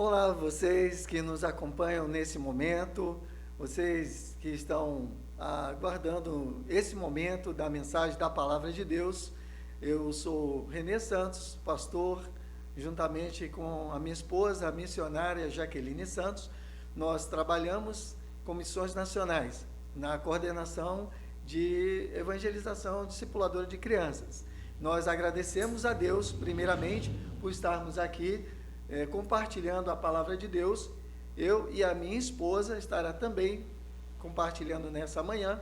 Olá, vocês que nos acompanham nesse momento, vocês que estão aguardando esse momento da mensagem da Palavra de Deus. Eu sou Renê Santos, pastor, juntamente com a minha esposa, a missionária Jaqueline Santos. Nós trabalhamos com missões nacionais, na coordenação de evangelização discipuladora de crianças. Nós agradecemos a Deus, primeiramente, por estarmos aqui compartilhando a palavra de Deus. Eu e a minha esposa estará também compartilhando nessa manhã.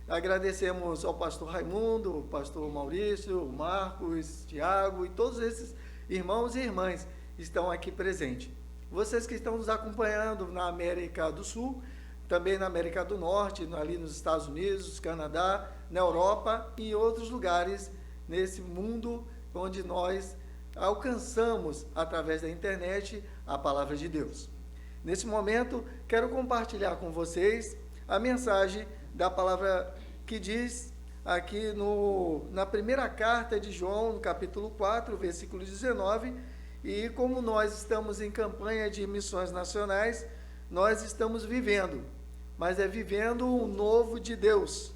Agradecemos ao pastor Raimundo, o pastor Maurício, o Marcos, Tiago e todos esses irmãos e irmãs que estão aqui presentes. Vocês que estão nos acompanhando na América do Sul, também na América do Norte, ali nos Estados Unidos, Canadá, na Europa e outros lugares nesse mundo onde nós alcançamos através da internet a palavra de Deus. Nesse momento, quero compartilhar com vocês a mensagem da palavra que diz aqui na primeira carta de João, no capítulo 4, versículo 19, e como nós estamos em campanha de missões nacionais, nós estamos vivendo, mas é vivendo o novo de Deus.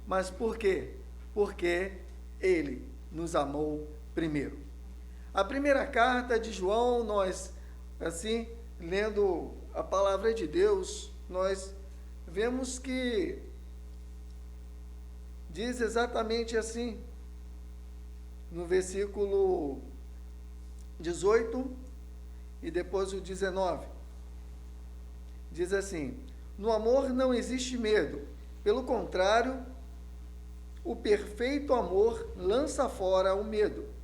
Mas por quê? Porque Ele nos amou primeiro. A primeira carta de João, nós, assim, lendo a palavra de Deus, nós vemos que diz exatamente assim, no versículo 18 e depois o 19. Diz assim: no amor não existe medo, pelo contrário, o perfeito amor lança fora o medo.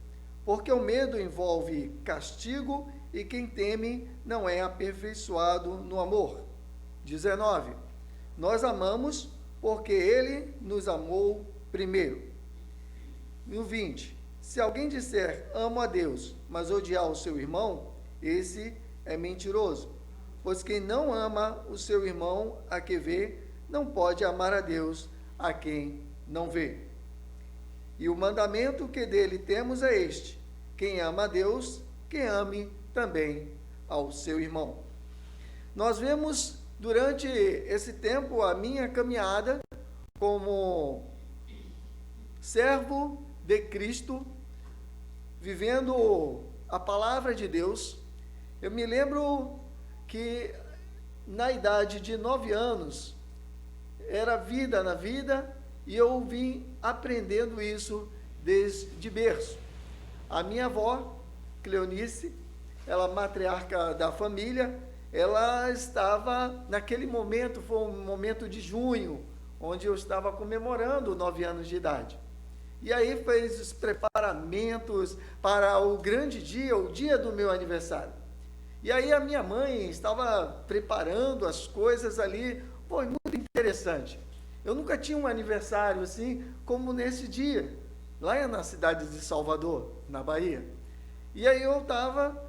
Porque o medo envolve castigo e quem teme não é aperfeiçoado no amor. 19. Nós amamos porque Ele nos amou primeiro. No 20. Se alguém disser amo a Deus, mas odiar o seu irmão, esse é mentiroso. Pois quem não ama o seu irmão a que vê, não pode amar a Deus a quem não vê. E o mandamento que dele temos é este: quem ama a Deus, que ame também ao seu irmão. Nós vemos durante esse tempo a minha caminhada como servo de Cristo, vivendo a palavra de Deus. Eu me lembro que na idade de 9 anos, era vida na vida, e eu vim aprendendo isso desde berço. A minha avó, Cleonice, ela matriarca da família, ela estava, naquele momento, foi um momento de junho, onde eu estava comemorando 9 anos de idade. E aí fez os preparamentos para o grande dia, o dia do meu aniversário. E aí a minha mãe estava preparando as coisas ali, foi muito interessante. Eu nunca tinha um aniversário assim como nesse dia, lá na cidade de Salvador, na Bahia. E aí eu estava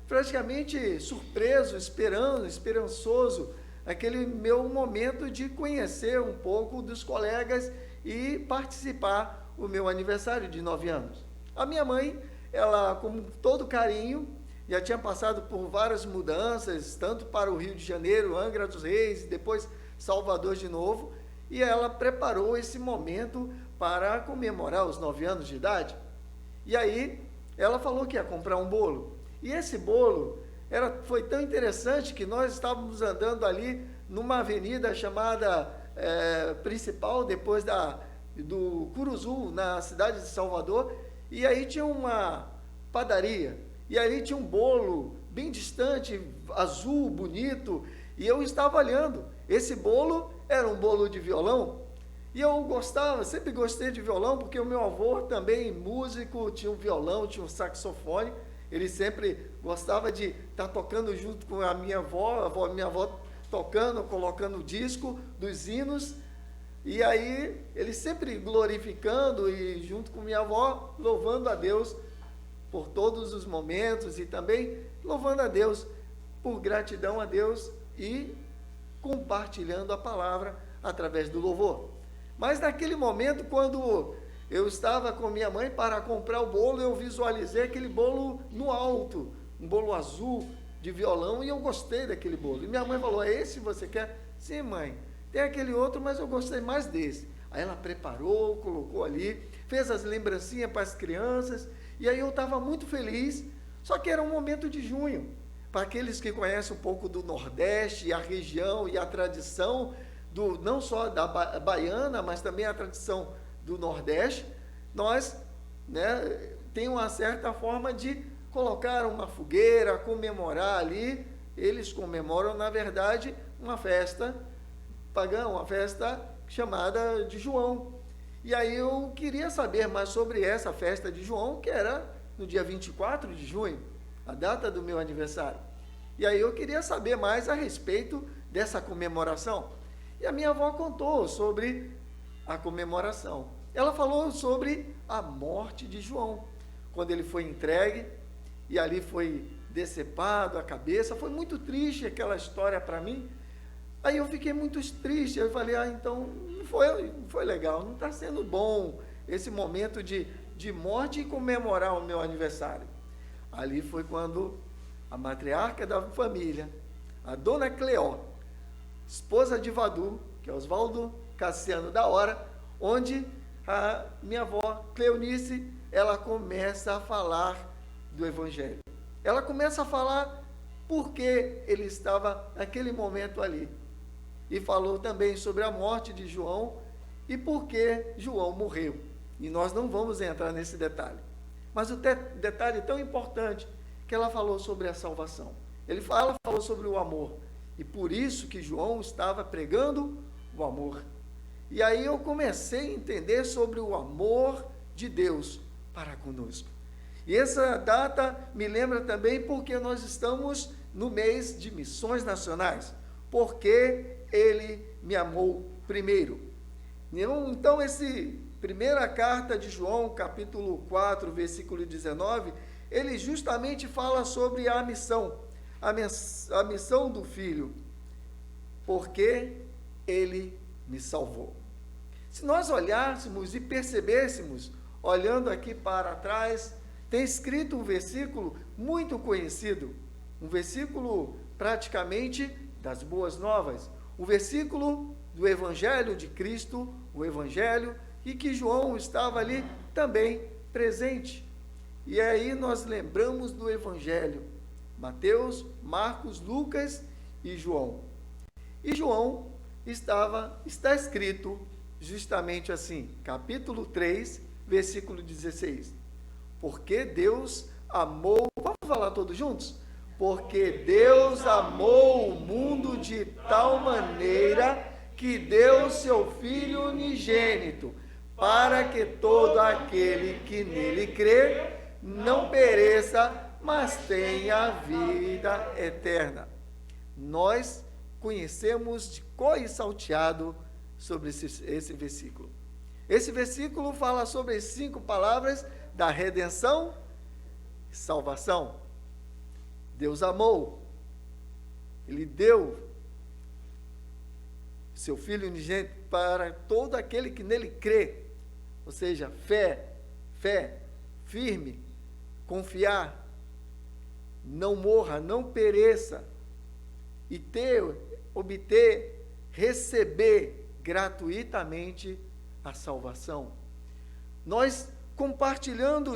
praticamente surpreso, esperançoso, aquele meu momento de conhecer um pouco dos colegas e participar do meu aniversário de 9 anos. A minha mãe, ela com todo carinho, já tinha passado por várias mudanças, tanto para o Rio de Janeiro, Angra dos Reis, depois Salvador de novo, e ela preparou esse momento para comemorar os 9 anos de idade. E aí ela falou que ia comprar um bolo. E esse bolo foi tão interessante que nós estávamos andando ali numa avenida chamada principal, depois do Curuzu, na cidade de Salvador, e aí tinha uma padaria, e ali tinha um bolo bem distante, azul, bonito, e eu estava olhando. Esse bolo era um bolo de violão, e eu gostava, sempre gostei de violão, porque o meu avô também, músico, tinha um violão, tinha um saxofone, ele sempre gostava de estar tocando junto com a minha avó tocando, colocando o disco dos hinos, e aí ele sempre glorificando e junto com minha avó, louvando a Deus por todos os momentos e também louvando a Deus por gratidão a Deus e compartilhando a palavra através do louvor. Mas naquele momento, quando eu estava com minha mãe para comprar o bolo, eu visualizei aquele bolo no alto, um bolo azul, de violão e eu gostei daquele bolo. E minha mãe falou, é esse que você quer? Sim, mãe, tem aquele outro, mas eu gostei mais desse. Aí ela preparou, colocou ali, fez as lembrancinhas para as crianças, e aí eu estava muito feliz, só que era um momento de junho. Para aqueles que conhecem um pouco do Nordeste, a região e a tradição, não só da baiana, mas também a tradição do Nordeste, nós, né, tem uma certa forma de colocar uma fogueira, comemorar ali. Eles comemoram, na verdade, uma festa pagã, uma festa chamada de João. E aí eu queria saber mais sobre essa festa de João, que era no dia 24 de junho, a data do meu aniversário. E aí eu queria saber mais a respeito dessa comemoração. E a minha avó contou sobre a comemoração. Ela falou sobre a morte de João, quando ele foi entregue e ali foi decepado a cabeça. Foi muito triste aquela história para mim. Aí eu fiquei muito triste. Eu falei, então não foi legal, não está sendo bom esse momento de morte e comemorar o meu aniversário. Ali foi quando a matriarca da família, a dona Cleó, esposa de Vadu, que é Oswaldo Cassiano da Hora, onde a minha avó Cleonice, ela começa a falar do Evangelho. Ela começa a falar porque ele estava naquele momento ali. E falou também sobre a morte de João e por que João morreu. E nós não vamos entrar nesse detalhe. Mas o detalhe tão importante que ela falou sobre a salvação. Ela falou sobre o amor. E por isso que João estava pregando o amor. E aí eu comecei a entender sobre o amor de Deus para conosco. E essa data me lembra também porque nós estamos no mês de missões nacionais. Porque ele me amou primeiro. Então, primeira carta de João, capítulo 4, versículo 19, ele justamente fala sobre a missão do Filho, porque ele me salvou. Se nós olhássemos e percebêssemos, olhando aqui para trás, tem escrito um versículo muito conhecido, um versículo praticamente das boas novas, o versículo do Evangelho de Cristo, o Evangelho, e que João estava ali também presente. E aí nós lembramos do Evangelho, Mateus, Marcos, Lucas e João. E João está escrito justamente assim, capítulo 3, versículo 16. Porque Deus amou, vamos falar todos juntos? Porque Deus amou o mundo de tal maneira que deu seu Filho unigênito, para que todo aquele que nele crê não pereça, mas tenha vida eterna. Nós conhecemos de cor e salteado sobre esse versículo. Esse versículo fala sobre as 5 palavras da redenção e salvação. Deus amou, ele deu seu Filho unigênito para todo aquele que nele crê, ou seja, fé, firme, confiar, não morra, não pereça, e obter, receber gratuitamente a salvação. Nós, compartilhando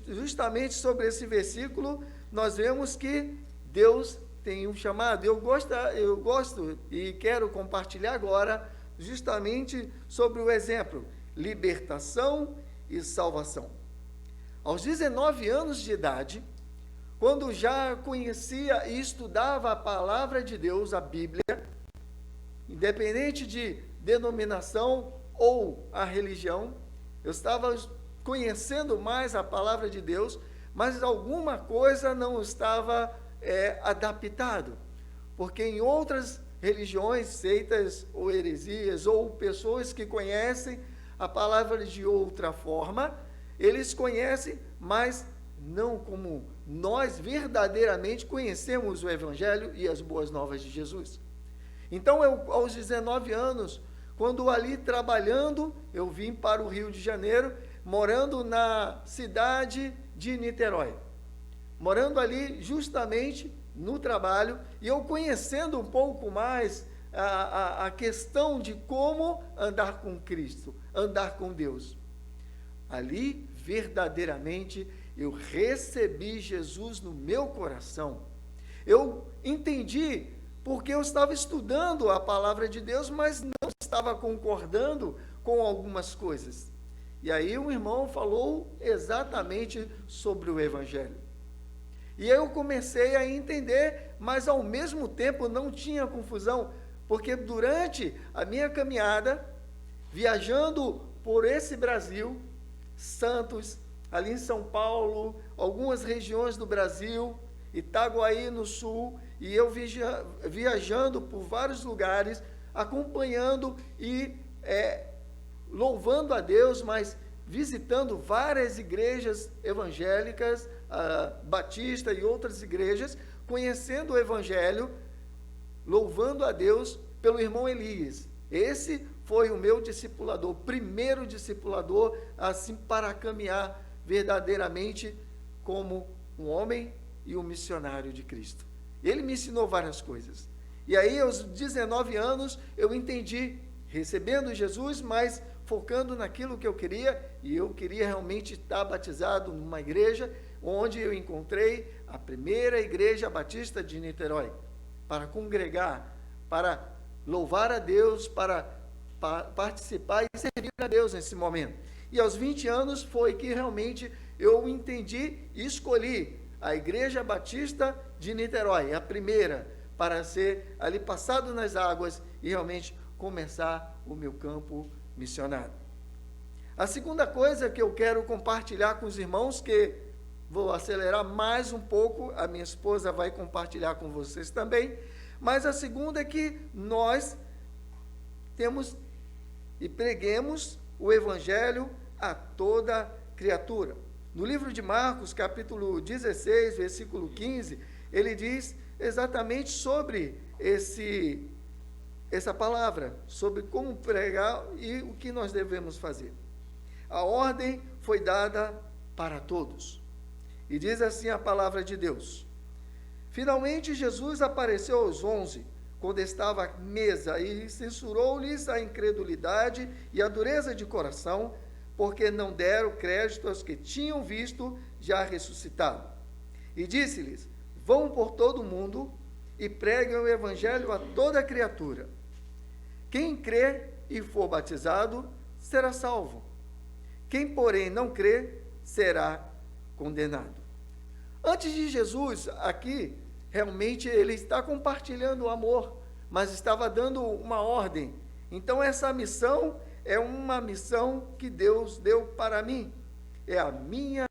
justamente sobre esse versículo, nós vemos que Deus tem um chamado. Eu gosto e quero compartilhar agora justamente sobre o exemplo, libertação e salvação. Aos 19 anos de idade, quando já conhecia e estudava a palavra de Deus, a Bíblia, independente de denominação ou a religião, eu estava conhecendo mais a palavra de Deus, mas alguma coisa não estava adaptado, porque em outras religiões, seitas ou heresias, ou pessoas que conhecem a palavra de outra forma, eles conhecem, mas não como nós verdadeiramente conhecemos o Evangelho e as boas novas de Jesus. Então, aos 19 anos, quando ali trabalhando, eu vim para o Rio de Janeiro, morando na cidade de Niterói. Morando ali justamente no trabalho, e eu conhecendo um pouco mais a questão de como andar com Cristo, andar com Deus. Ali, verdadeiramente, eu recebi Jesus no meu coração. Eu entendi porque eu estava estudando a palavra de Deus, mas não estava concordando com algumas coisas. E aí o irmão falou exatamente sobre o Evangelho. E eu comecei a entender, mas ao mesmo tempo não tinha confusão, porque durante a minha caminhada, viajando por esse Brasil, Santos, ali em São Paulo, algumas regiões do Brasil, Itaguaí no sul, e eu viajando por vários lugares, acompanhando e louvando a Deus, mas visitando várias igrejas evangélicas, batista e outras igrejas, conhecendo o Evangelho, louvando a Deus pelo irmão Elias. Esse foi o meu discipulador, primeiro discipulador, assim, para caminhar verdadeiramente como um homem e um missionário de Cristo. Ele me ensinou várias coisas. E aí, aos 19 anos, eu entendi, recebendo Jesus, mas focando naquilo que eu queria, e eu queria realmente estar batizado numa igreja, onde eu encontrei a primeira igreja batista de Niterói, para congregar, para louvar a Deus, para participar e servir a Deus nesse momento. E aos 20 anos foi que realmente eu entendi e escolhi a Igreja Batista de Niterói, a primeira, para ser ali passado nas águas e realmente começar o meu campo missionário. A segunda coisa que eu quero compartilhar com os irmãos, que vou acelerar mais um pouco, a minha esposa vai compartilhar com vocês também, mas a segunda é que nós temos e preguemos o Evangelho a toda criatura. No livro de Marcos, capítulo 16, versículo 15, ele diz exatamente sobre essa palavra, sobre como pregar e o que nós devemos fazer. A ordem foi dada para todos. E diz assim a palavra de Deus: finalmente Jesus apareceu aos 11, quando estava à mesa, e censurou-lhes a incredulidade e a dureza de coração, porque não deram crédito aos que tinham visto já ressuscitado. E disse-lhes: vão por todo o mundo e preguem o evangelho a toda criatura. Quem crer e for batizado será salvo. Quem, porém, não crer será condenado. Antes de Jesus, aqui, realmente ele está compartilhando o amor, mas estava dando uma ordem. Então essa missão é uma missão que Deus deu para mim. É a minha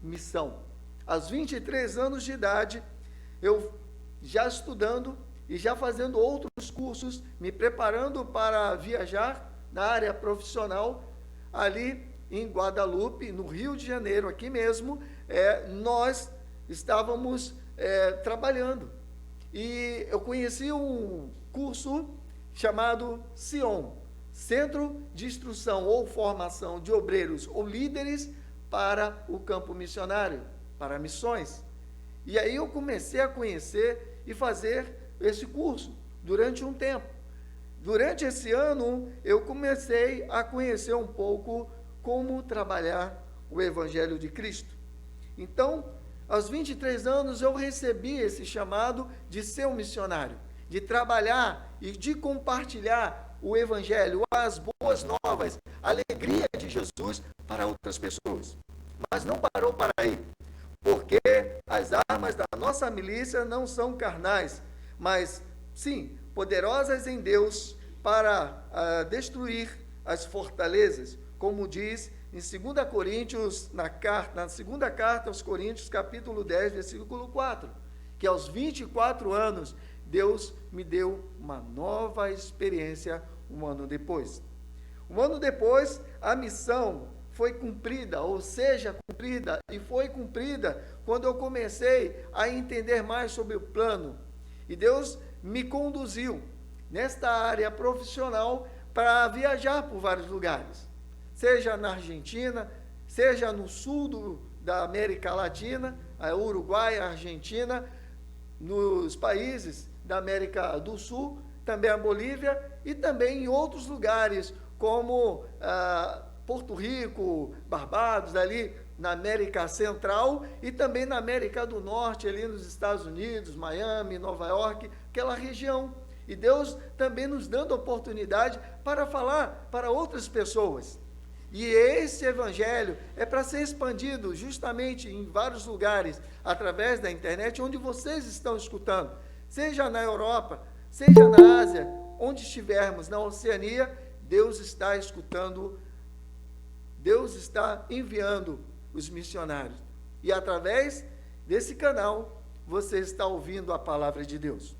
missão. Aos 23 anos de idade, eu já estudando e já fazendo outros cursos, me preparando para viajar na área profissional, ali em Guadalupe, no Rio de Janeiro, aqui mesmo, nós estávamos trabalhando. E eu conheci um curso chamado SION, Centro de Instrução ou Formação de Obreiros ou Líderes para o Campo Missionário, para missões. E aí eu comecei a conhecer e fazer esse curso durante um tempo. Durante esse ano, eu comecei a conhecer um pouco como trabalhar o Evangelho de Cristo. Então, aos 23 anos, eu recebi esse chamado de ser um missionário, de trabalhar e de compartilhar o Evangelho, as boas novas, a alegria de Jesus para outras pessoas. Mas não parou para aí, porque as armas da nossa milícia não são carnais, mas, sim, poderosas em Deus para destruir as fortalezas, como diz em 2 Coríntios, na segunda carta aos Coríntios, capítulo 10, versículo 4, que aos 24 anos, Deus me deu uma nova experiência um ano depois. Um ano depois, a missão foi cumprida, ou seja, cumprida, e foi cumprida quando eu comecei a entender mais sobre o plano. E Deus me conduziu nesta área profissional para viajar por vários lugares, seja na Argentina, seja no sul da América Latina, a Uruguai, a Argentina, nos países da América do Sul, também a Bolívia e também em outros lugares, como Porto Rico, Barbados, ali na América Central e também na América do Norte, ali nos Estados Unidos, Miami, Nova York, aquela região. E Deus também nos dando oportunidade para falar para outras pessoas. E esse evangelho é para ser expandido justamente em vários lugares, através da internet, onde vocês estão escutando. Seja na Europa, seja na Ásia, onde estivermos, na Oceania, Deus está escutando, Deus está enviando os missionários. E através desse canal, você está ouvindo a palavra de Deus.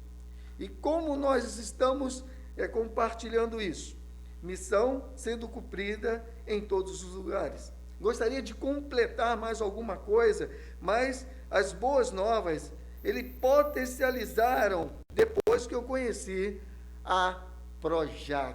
E como nós estamos compartilhando isso? Missão sendo cumprida em todos os lugares. Gostaria de completar mais alguma coisa, mas as boas novas, ele potencializaram depois que eu conheci a Projac.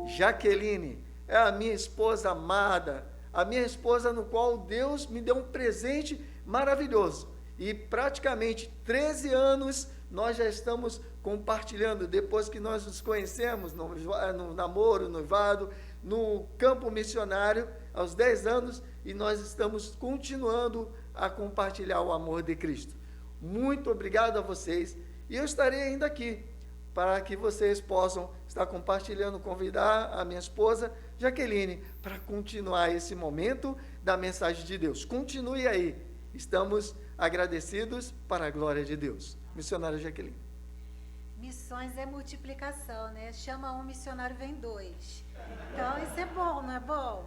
Jaqueline é a minha esposa amada, a minha esposa no qual Deus me deu um presente maravilhoso. E praticamente 13 anos nós já estamos compartilhando, depois que nós nos conhecemos no namoro, noivado, no campo missionário, aos 10 anos, e nós estamos continuando a compartilhar o amor de Cristo. Muito obrigado a vocês, e eu estarei ainda aqui, para que vocês possam estar compartilhando, convidar a minha esposa, Jaqueline, para continuar esse momento da mensagem de Deus. Continue aí, estamos agradecidos para a glória de Deus. Missionária Jaqueline. Missões é multiplicação, né? Chama um missionário, vem dois. Então, isso é bom, não é bom?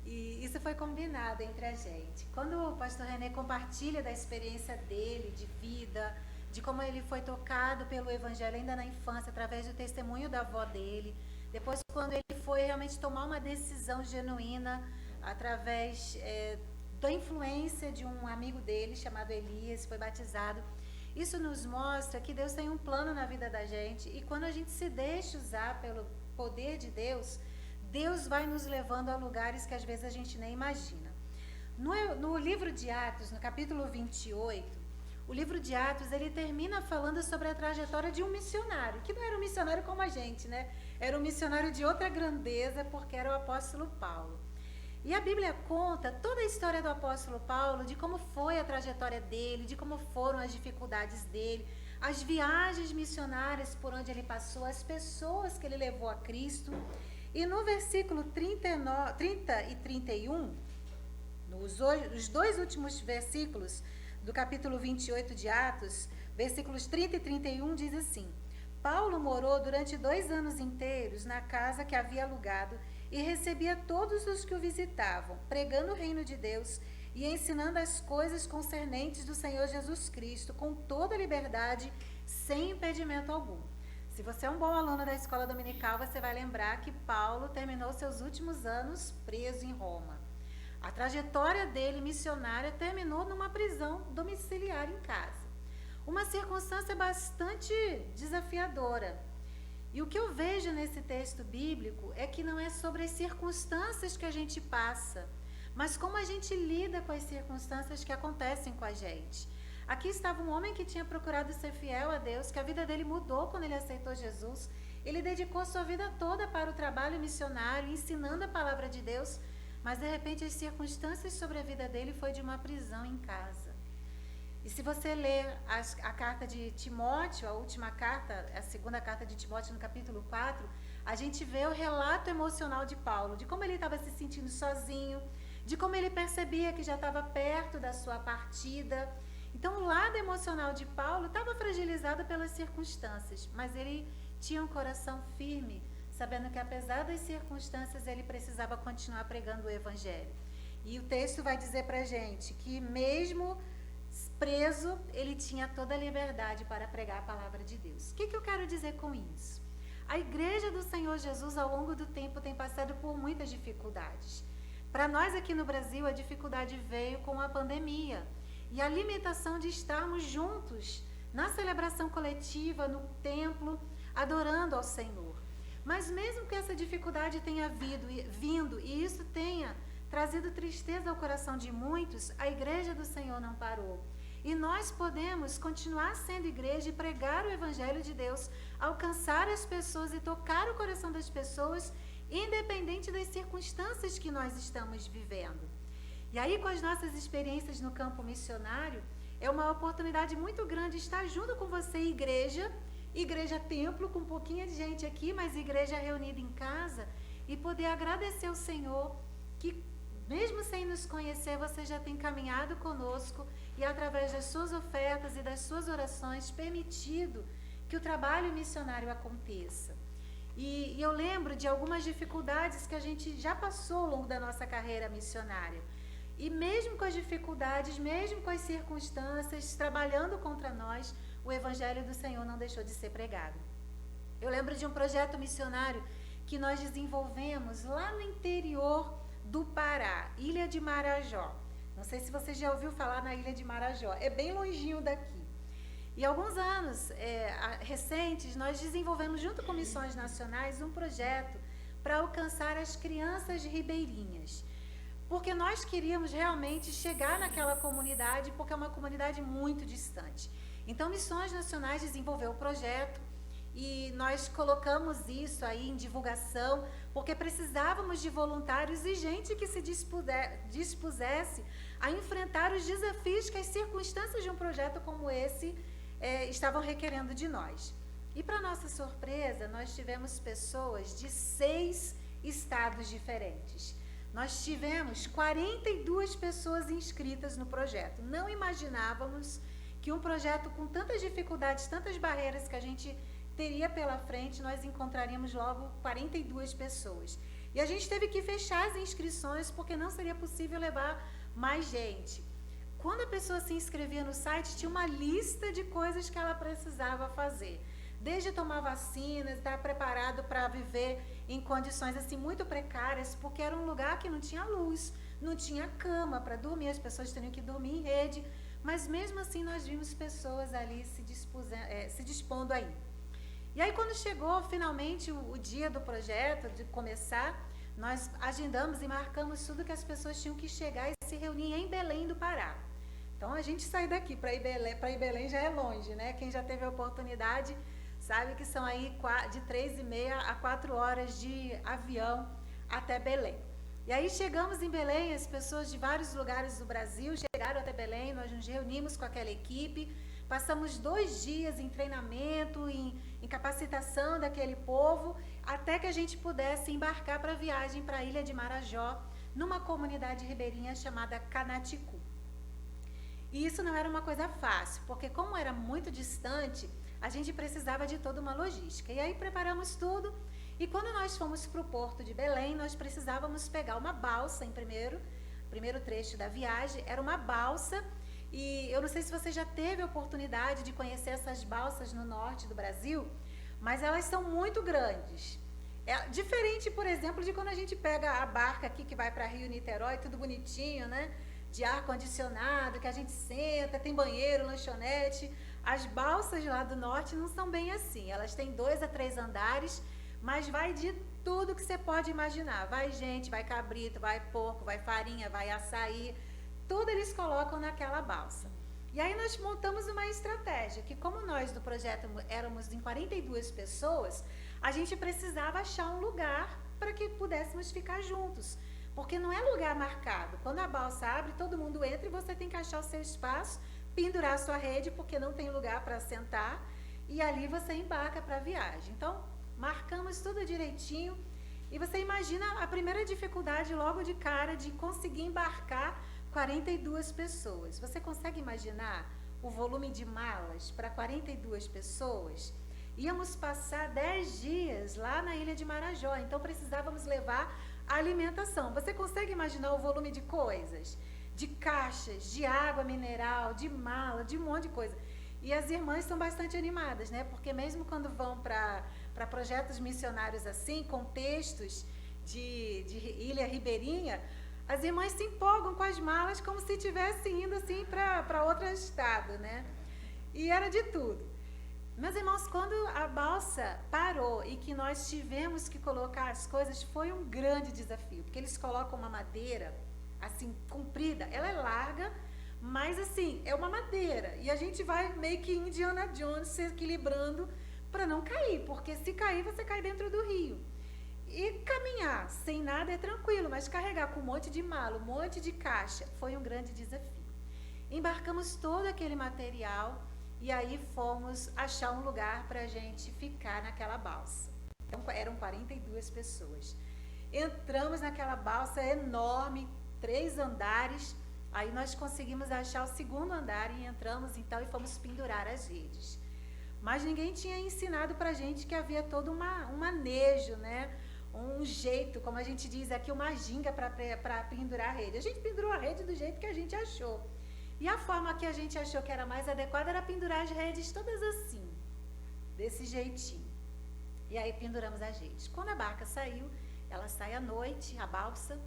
E isso foi combinado entre a gente. Quando o pastor René compartilha da experiência dele, de vida, de como ele foi tocado pelo evangelho ainda na infância, através do testemunho da avó dele, depois quando ele foi realmente tomar uma decisão genuína, através da influência de um amigo dele, chamado Elias, foi batizado. Isso nos mostra que Deus tem um plano na vida da gente, e quando a gente se deixa usar pelo poder de Deus, Deus vai nos levando a lugares que às vezes a gente nem imagina. No livro de Atos, no capítulo 28, o livro de Atos, ele termina falando sobre a trajetória de um missionário, que não era um missionário como a gente, né? Era um missionário de outra grandeza, porque era o apóstolo Paulo. E a Bíblia conta toda a história do apóstolo Paulo, de como foi a trajetória dele, de como foram as dificuldades dele, as viagens missionárias por onde ele passou, as pessoas que ele levou a Cristo. E no versículo 30 e 31, os dois últimos versículos do capítulo 28 de Atos, versículos 30 e 31, diz assim: Paulo morou durante 2 anos inteiros na casa que havia alugado e recebia todos os que o visitavam, pregando o reino de Deus e ensinando as coisas concernentes do Senhor Jesus Cristo, com toda liberdade, sem impedimento algum. Se você é um bom aluno da escola dominical, você vai lembrar que Paulo terminou seus últimos anos preso em Roma. A trajetória dele missionária terminou numa prisão domiciliar em casa. Uma circunstância bastante desafiadora. E o que eu vejo nesse texto bíblico é que não é sobre as circunstâncias que a gente passa, mas como a gente lida com as circunstâncias que acontecem com a gente. Aqui estava um homem que tinha procurado ser fiel a Deus, que a vida dele mudou quando ele aceitou Jesus. Ele dedicou sua vida toda para o trabalho missionário, ensinando a palavra de Deus, mas de repente as circunstâncias sobre a vida dele foi de uma prisão em casa. E se você ler a carta de Timóteo, a última carta, a segunda carta de Timóteo no capítulo 4, a gente vê o relato emocional de Paulo, de como ele estava se sentindo sozinho, de como ele percebia que já estava perto da sua partida. Então o lado emocional de Paulo estava fragilizado pelas circunstâncias, mas ele tinha um coração firme, sabendo que apesar das circunstâncias ele precisava continuar pregando o evangelho. E o texto vai dizer para a gente que mesmo preso, ele tinha toda a liberdade para pregar a palavra de Deus. O que eu quero dizer com isso? A igreja do Senhor Jesus, ao longo do tempo, tem passado por muitas dificuldades. Para nós aqui no Brasil, a dificuldade veio com a pandemia e a limitação de estarmos juntos na celebração coletiva, no templo, adorando ao Senhor. Mas mesmo que essa dificuldade tenha vindo e isso tenha trazido tristeza ao coração de muitos, a igreja do Senhor não parou. E nós podemos continuar sendo igreja e pregar o Evangelho de Deus, alcançar as pessoas e tocar o coração das pessoas, independente das circunstâncias que nós estamos vivendo. E aí, com as nossas experiências no campo missionário, é uma oportunidade muito grande estar junto com você, igreja templo, com um pouquinho de gente aqui, mas igreja reunida em casa, e poder agradecer ao Senhor que, mesmo sem nos conhecer, você já tem caminhado conosco e, através das suas ofertas e das suas orações, permitido que o trabalho missionário aconteça. E eu lembro de algumas dificuldades que a gente já passou ao longo da nossa carreira missionária. E mesmo com as dificuldades, mesmo com as circunstâncias trabalhando contra nós, o Evangelho do Senhor não deixou de ser pregado. Eu lembro de um projeto missionário que nós desenvolvemos lá no interior do Pará, Ilha de Marajó. Não sei se você já ouviu falar na Ilha de Marajó, é bem longinho daqui. E alguns anos recentes, nós desenvolvemos, junto com missões nacionais, um projeto para alcançar as crianças ribeirinhas. Porque nós queríamos realmente chegar naquela comunidade, porque é uma comunidade muito distante. Então, Missões Nacionais desenvolveu o projeto e nós colocamos isso aí em divulgação, porque precisávamos de voluntários e gente que se dispusesse a enfrentar os desafios que as circunstâncias de um projeto como esse estavam requerendo de nós. E, para nossa surpresa, nós tivemos pessoas de 6 estados diferentes. Nós tivemos 42 pessoas inscritas no projeto. Não imaginávamos que um projeto com tantas dificuldades, tantas barreiras que a gente teria pela frente, nós encontraríamos logo 42 pessoas. E a gente teve que fechar as inscrições porque não seria possível levar mais gente. Quando a pessoa se inscrevia no site, tinha uma lista de coisas que ela precisava fazer. Desde tomar vacinas, estar preparado para viver em condições assim muito precárias, porque era um lugar que não tinha luz, não tinha cama para dormir, as pessoas teriam que dormir em rede, mas mesmo assim nós vimos pessoas ali se dispondo aí. E aí, quando chegou finalmente o dia do projeto, de começar, nós agendamos e marcamos tudo que as pessoas tinham que chegar e se reunir em Belém do Pará. Então, a gente sair daqui para ir Belém já é longe, né? Quem já teve a oportunidade sabe que são aí de 3h30 a 4 horas de avião até Belém. E aí chegamos em Belém, as pessoas de vários lugares do Brasil chegaram até Belém, nós nos reunimos com aquela equipe, passamos 2 dias em treinamento, em capacitação daquele povo, até que a gente pudesse embarcar para a viagem para a Ilha de Marajó, numa comunidade ribeirinha chamada Canaticu. E isso não era uma coisa fácil, porque como era muito distante, a gente precisava de toda uma logística. E aí preparamos tudo, e quando nós fomos para o porto de Belém, nós precisávamos pegar uma balsa primeiro trecho da viagem, era uma balsa, e eu não sei se você já teve a oportunidade de conhecer essas balsas no norte do Brasil, mas elas são muito grandes. É diferente, por exemplo, de quando a gente pega a barca aqui que vai para Rio-Niterói, tudo bonitinho, né? De ar-condicionado, que a gente senta, tem banheiro, lanchonete. As balsas lá do norte não são bem assim. Elas têm 2 a 3 andares, mas vai de tudo que você pode imaginar. Vai gente, vai cabrito, vai porco, vai farinha, vai açaí. Tudo eles colocam naquela balsa. E aí nós montamos uma estratégia, que como nós do projeto éramos em 42 pessoas, a gente precisava achar um lugar para que pudéssemos ficar juntos. Porque não é lugar marcado. Quando a balsa abre, todo mundo entra e você tem que achar o seu espaço, pendurar a sua rede, porque não tem lugar para sentar, e ali você embarca para a viagem. Então, marcamos tudo direitinho, e você imagina a primeira dificuldade logo de cara de conseguir embarcar 42 pessoas. Você consegue imaginar o volume de malas para 42 pessoas? Íamos passar 10 dias lá na Ilha de Marajó, então precisávamos levar a alimentação. Você consegue imaginar o volume de coisas? De caixas, de água mineral, de mala, de um monte de coisa. E as irmãs são bastante animadas, né? Porque mesmo quando vão para projetos missionários assim, contextos de ilha ribeirinha, as irmãs se empolgam com as malas como se estivessem indo assim para outro estado, né? E era de tudo. Meus irmãos, quando a balsa parou e que nós tivemos que colocar as coisas, foi um grande desafio, porque eles colocam uma madeira assim comprida, ela é larga, mas assim, é uma madeira. E a gente vai meio que Indiana Jones se equilibrando para não cair, porque se cair, você cai dentro do rio. E caminhar sem nada é tranquilo, mas carregar com um monte de mala, um monte de caixa, foi um grande desafio. Embarcamos todo aquele material e aí fomos achar um lugar para a gente ficar naquela balsa. Então, eram 42 pessoas. Entramos naquela balsa enorme, 3 andares. Aí nós conseguimos achar o segundo andar e entramos então e fomos pendurar as redes. Mas ninguém tinha ensinado para a gente que havia todo um manejo, né? Um jeito, como a gente diz aqui, uma ginga para pendurar a rede. A gente pendurou a rede do jeito que a gente achou. E a forma que a gente achou que era mais adequada era pendurar as redes todas assim, desse jeitinho. E aí penduramos as redes. Quando a barca saiu, ela sai à noite, a balsa,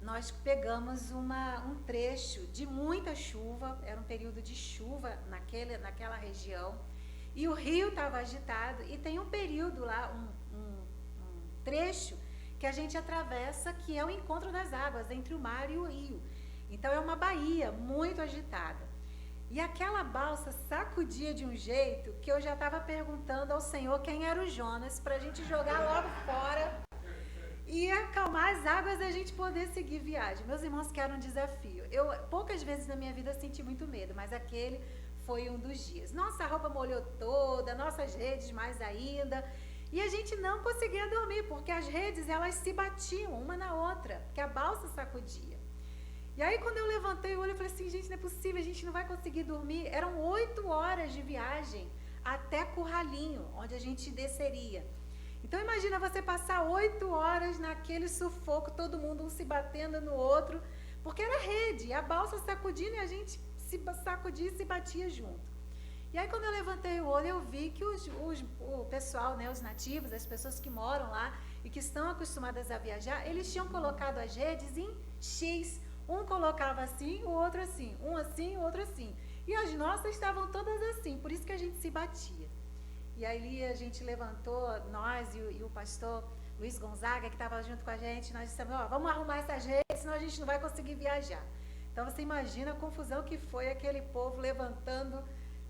nós pegamos um trecho de muita chuva, era um período de chuva naquela região, e o rio estava agitado, e tem um período lá, um trecho que a gente atravessa, que é o encontro das águas entre o mar e o rio. Então é uma baía muito agitada. E aquela balsa sacudia de um jeito que eu já estava perguntando ao Senhor quem era o Jonas, para a gente jogar logo fora e acalmar as águas e a gente poder seguir viagem. Meus irmãos, que era um desafio. Eu poucas vezes na minha vida senti muito medo, mas aquele foi um dos dias. Nossa roupa molhou toda, nossas redes mais ainda. E a gente não conseguia dormir, porque as redes elas se batiam uma na outra, que a balsa sacudia. E aí quando eu levantei o olho, eu falei assim, gente, não é possível, a gente não vai conseguir dormir. Eram 8 horas de viagem até Curralinho, onde a gente desceria. Então imagina você passar 8 horas naquele sufoco, todo mundo um se batendo no outro, porque era rede, a balsa sacudindo e a gente se sacudia e se batia junto. E aí quando eu levantei o olho, eu vi que o pessoal, né, os nativos, as pessoas que moram lá e que estão acostumadas a viajar, eles tinham colocado as redes em X. Um colocava assim, o outro assim, um assim, o outro assim. E as nossas estavam todas assim, por isso que a gente se batia. E aí a gente levantou, nós e o pastor Luiz Gonzaga, que estava junto com a gente, nós dissemos, vamos arrumar essas redes, senão a gente não vai conseguir viajar. Então você imagina a confusão que foi aquele povo levantando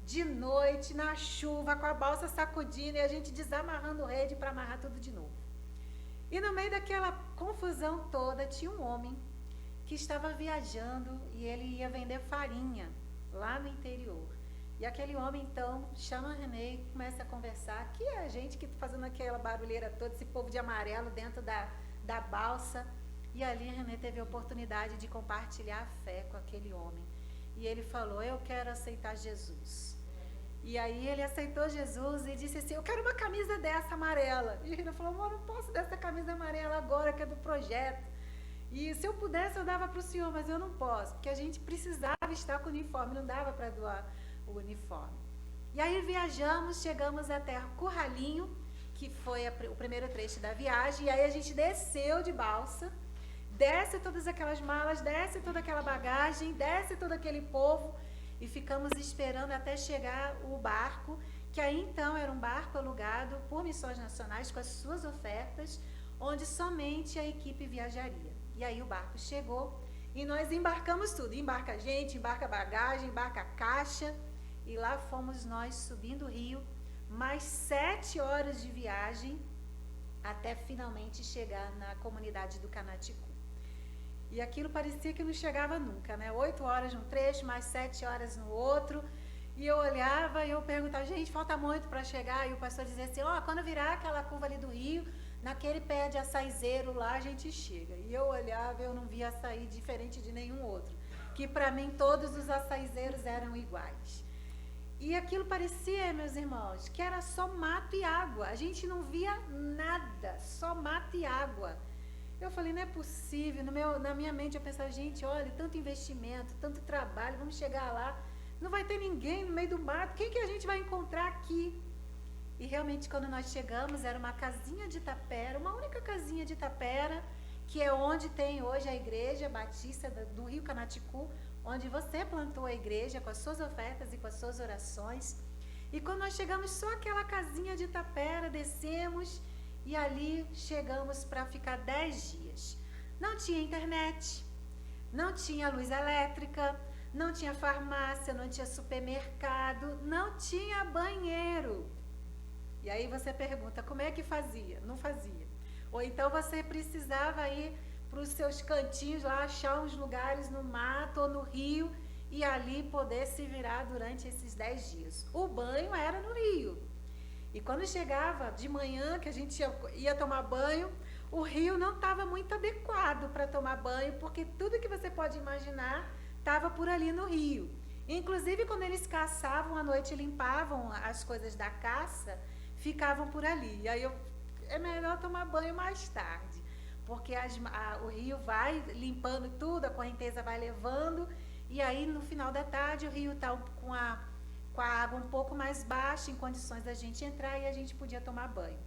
de noite, na chuva, com a balsa sacudindo e a gente desamarrando rede para amarrar tudo de novo. E no meio daquela confusão toda, tinha um homem que estava viajando e ele ia vender farinha lá no interior. E aquele homem, então, chama a Renê e começa a conversar, que é a gente que está fazendo aquela barulheira toda, esse povo de amarelo dentro da balsa. E ali a Renê teve a oportunidade de compartilhar a fé com aquele homem. E ele falou, eu quero aceitar Jesus. E aí ele aceitou Jesus e disse assim, eu quero uma camisa dessa amarela. E ele falou, amor, não posso dessa camisa amarela agora, que é do projeto. E se eu pudesse, eu dava para o senhor, mas eu não posso, porque a gente precisava estar com o uniforme, não dava para doar o uniforme. E aí viajamos, chegamos até Curralinho, que foi o primeiro trecho da viagem, e aí a gente desceu de balsa, desce todas aquelas malas, desce toda aquela bagagem, desce todo aquele povo, e ficamos esperando até chegar o barco, que aí então era um barco alugado por Missões Nacionais com as suas ofertas, onde somente a equipe viajaria. E aí o barco chegou e nós embarcamos tudo, embarca gente, embarca bagagem, embarca caixa, e lá fomos nós subindo o rio, mais 7 horas de viagem até finalmente chegar na comunidade do Canaticu. E aquilo parecia que não chegava nunca, né? 8 horas num trecho, mais 7 horas no outro. E eu olhava e eu perguntava, gente, falta muito para chegar. E o pastor dizia assim, quando virar aquela curva ali do rio, naquele pé de açaizeiro lá a gente chega. E eu olhava e eu não via açaí diferente de nenhum outro. Que para mim todos os açaizeiros eram iguais. E aquilo parecia, meus irmãos, que era só mato e água. A gente não via nada, só mato e água. Eu falei, não é possível. Na minha mente eu pensava, gente, olha, tanto investimento, tanto trabalho, vamos chegar lá, não vai ter ninguém no meio do mato, quem que a gente vai encontrar aqui? E realmente quando nós chegamos, era uma casinha de tapera, uma única casinha de tapera, que é onde tem hoje a igreja batista do Rio Canaticu, onde você plantou a igreja com as suas ofertas e com as suas orações. E quando nós chegamos, só aquela casinha de tapera, descemos e ali chegamos para ficar 10 dias. Não tinha internet, não tinha luz elétrica, não tinha farmácia, não tinha supermercado, não tinha banheiro. E aí você pergunta, como é que fazia? Não fazia. Ou então você precisava ir para os seus cantinhos lá, achar uns lugares no mato ou no rio e ali poder se virar durante esses 10 dias. O banho era no rio. E quando chegava de manhã, que a gente ia tomar banho, o rio não estava muito adequado para tomar banho, porque tudo que você pode imaginar estava por ali no rio. Inclusive, quando eles caçavam à noite, limpavam as coisas da caça, ficavam por ali. E aí é melhor tomar banho mais tarde, porque o rio vai limpando tudo, a correnteza vai levando, e aí no final da tarde o rio está com a água um pouco mais baixa, em condições da gente entrar e a gente podia tomar banho.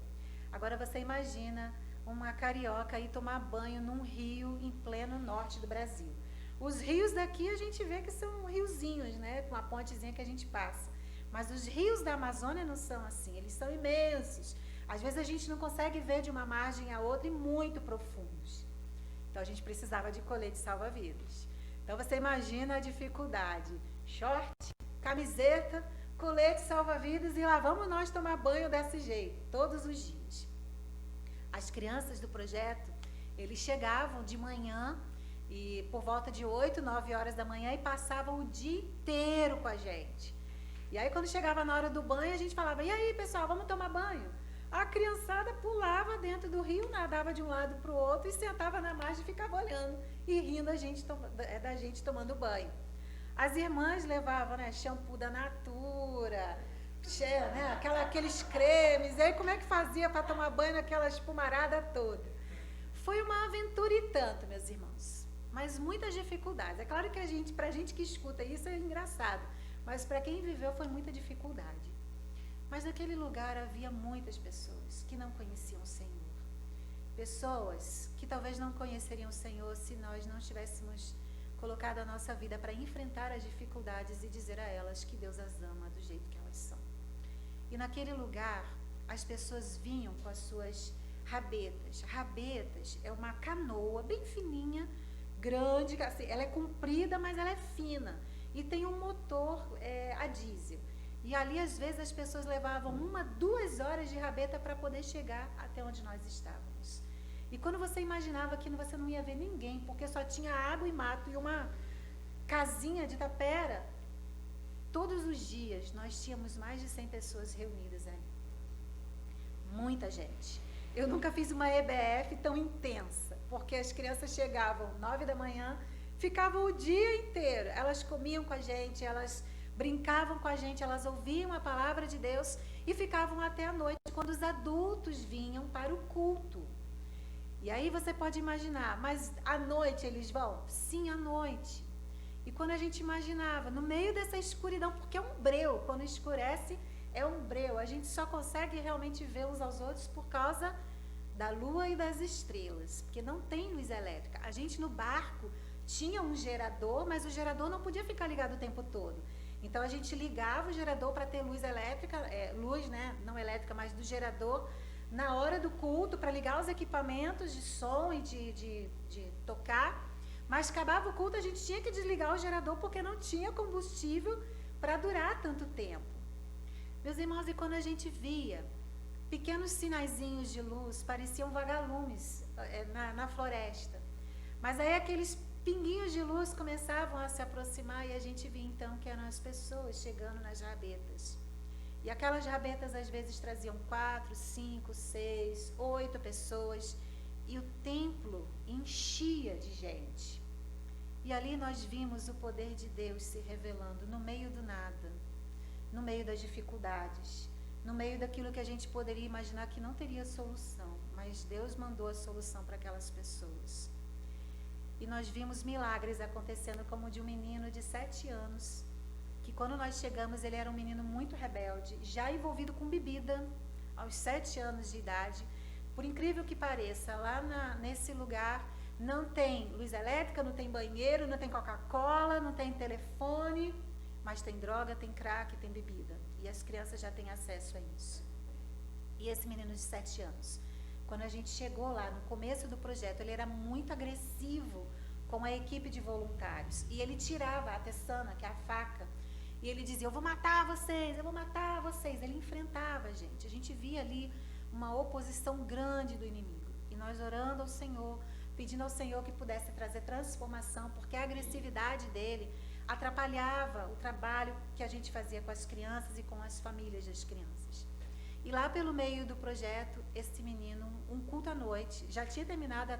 Agora você imagina uma carioca ir tomar banho num rio em pleno norte do Brasil. Os rios daqui a gente vê que são riozinhos, né, com a pontezinha que a gente passa. Mas os rios da Amazônia não são assim, eles são imensos. Às vezes a gente não consegue ver de uma margem a outra e muito profundos. Então a gente precisava de colete salva-vidas. Então você imagina a dificuldade. Short, camiseta, colete salva-vidas e lá vamos nós tomar banho desse jeito, todos os dias. As crianças do projeto, eles chegavam de manhã e por volta de 8, 9 horas da manhã e passavam o dia inteiro com a gente. E aí quando chegava na hora do banho, a gente falava, e aí pessoal, vamos tomar banho? A criançada pulava dentro do rio, nadava de um lado para o outro e sentava na margem e ficava olhando e rindo da gente tomando banho. As irmãs levavam, né, shampoo da Natura, né, aqueles cremes, e aí como é que fazia para tomar banho naquela espumarada toda? Foi uma aventura e tanto, meus irmãos, mas muitas dificuldades. É claro que pra gente que escuta isso é engraçado, mas para quem viveu foi muita dificuldade. Mas naquele lugar havia muitas pessoas que não conheciam o Senhor. Pessoas que talvez não conheceriam o Senhor se nós não tivéssemos colocado a nossa vida para enfrentar as dificuldades e dizer a elas que Deus as ama do jeito que elas são. E naquele lugar, as pessoas vinham com as suas rabetas. Rabetas é uma canoa bem fininha, grande, assim, ela é comprida, mas ela é fina. E tem um motor a diesel. E ali, às vezes, as pessoas levavam 1, 2 horas de rabeta para poder chegar até onde nós estávamos. E quando você imaginava que você não ia ver ninguém, porque só tinha água e mato e uma casinha de tapera, todos os dias nós tínhamos mais de 100 pessoas reunidas ali. Muita gente. Eu nunca fiz uma EBF tão intensa, porque as crianças chegavam 9 da manhã, ficavam o dia inteiro. Elas comiam com a gente, elas brincavam com a gente, elas ouviam a palavra de Deus e ficavam até a noite, quando os adultos vinham para o culto. E aí você pode imaginar, mas à noite eles vão? Sim, à noite. E quando a gente imaginava, no meio dessa escuridão, porque é um breu, quando escurece é um breu, a gente só consegue realmente ver uns aos outros por causa da lua e das estrelas, porque não tem luz elétrica. A gente no barco tinha um gerador, mas o gerador não podia ficar ligado o tempo todo. Então a gente ligava o gerador para ter luz elétrica, luz, né, não elétrica, mas do gerador, na hora do culto, para ligar os equipamentos de som e de tocar. Mas acabava o culto, a gente tinha que desligar o gerador porque não tinha combustível para durar tanto tempo. Meus irmãos, e quando a gente via pequenos sinaizinhos de luz, pareciam vagalumes na floresta. Mas aí aqueles pinguinhos de luz começavam a se aproximar e a gente via então que eram as pessoas chegando nas rabetas. E aquelas rabetas às vezes traziam 4, 5, 6, 8 pessoas e o templo enchia de gente. E ali nós vimos o poder de Deus se revelando no meio do nada, no meio das dificuldades, no meio daquilo que a gente poderia imaginar que não teria solução, mas Deus mandou a solução para aquelas pessoas. E nós vimos milagres acontecendo, como de um menino de 7 anos, que quando nós chegamos ele era um menino muito rebelde, já envolvido com bebida, aos 7 anos de idade. Por incrível que pareça, lá nesse lugar não tem luz elétrica, não tem banheiro, não tem Coca-Cola, não tem telefone, mas tem droga, tem crack, tem bebida. E as crianças já têm acesso a isso. E esse menino de 7 anos, quando a gente chegou lá no começo do projeto, ele era muito agressivo com a equipe de voluntários. E ele tirava a tessana, que é a faca, e ele dizia, eu vou matar vocês, eu vou matar vocês. Ele enfrentava a gente. A gente via ali uma oposição grande do inimigo. E nós orando ao Senhor, pedindo ao Senhor que pudesse trazer transformação, porque a agressividade dele atrapalhava o trabalho que a gente fazia com as crianças e com as famílias das crianças. E lá pelo meio do projeto, esse menino, um culto à noite, já tinha terminado